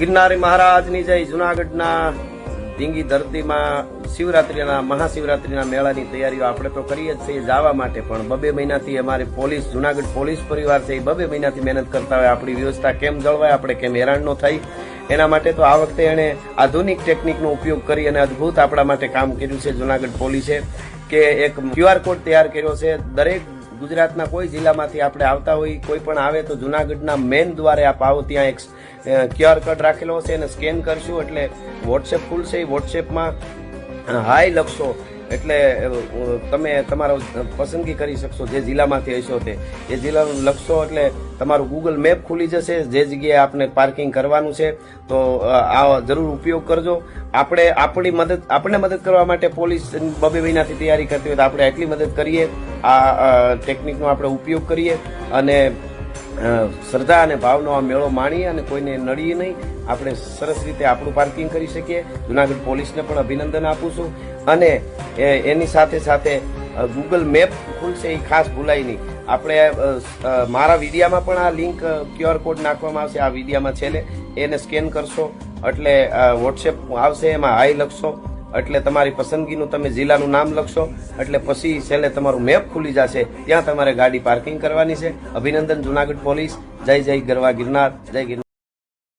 ગિરનારી મહારાજની જય. જુનાગઢના ધીંગી ધરતીમાં શિવરાત્રીના મહાશિવરાત્રીના મેળાની તૈયારીઓ આપણે તો કરીએ જ છીએ જવા માટે, પણ 2 મહિનાથી અમારી પોલીસ જુનાગઢ પોલીસ પરિવાર છે એ 2 મહિનાથી મહેનત કરતા હોય આપણી વ્યવસ્થા કેમ જળવાય, આપણે કેમ હેરાન ન થાય એના માટે તો આ વખતે એણે આધુનિક ટેકનિકનો ઉપયોગ કરી અને અદભુત આપણા માટે કામ કર્યું છે. જુનાગઢ પોલીસે કે એક QR કોડ તૈયાર કર્યો છે. દરેક ગુજરાતના કોઈ જિલ્લામાંથી આપણે આવતા હોય, કોઈ પણ આવે તો જુનાગઢના મેન દ્વારે આપ આવો ત્યાં એક QR કોડ રાખેલો છે અને સ્કેન કરશું એટલે વોટ્સએપ ખુલશે. વોટ્સએપમાં હાય લખશો એટલે તમે તમારો પસંદગી કરી શકશો. જે જિલ્લામાંથી હશો તે એ જિલ્લાનું લખશો એટલે તમારું ગૂગલ મેપ ખુલી જશે. જે જગ્યાએ આપણે પાર્કિંગ કરવાનું છે તો આ જરૂર ઉપયોગ કરજો. આપણને મદદ કરવા માટે પોલીસ 2 મહિનાથી તૈયારી કરતી હોય તો આપણે એટલી મદદ કરીએ. આ ટેકનિકનો આપણે ઉપયોગ કરીએ અને શ્રદ્ધા અને ભાવનો આ મેળો માણીએ અને કોઈને નડીએ નહીં. આપણે સરસ રીતે આપણું પાર્કિંગ કરી શકીએ. જુનાગઢ પોલીસને પણ અભિનંદન આપું છું અને એની સાથે સાથે ગૂગલ મેપ ખુલશે એ ખાસ ભૂલાય નહીં. આપણે મારા વિડીયામાં પણ આ લિંક QR કોડ નાખવામાં આવશે. આ વિડીયામાં છેલ્લે એને સ્કેન કરશો એટલે વોટ્સએપ આવશે, એમાં હાય લખશો એટલે તમારી પસંદગીનું તમે જિલ્લાનું નામ લખશો એટલે પછી છેલ્લે તમારું મેપ ખુલી જશે. ત્યાં તમારે ગાડી પાર્કિંગ કરવાની છે. અભિનંદન જુનાગઢ પોલીસ. જય જય ગરવા ગિરનાર. જય ગિરનાર.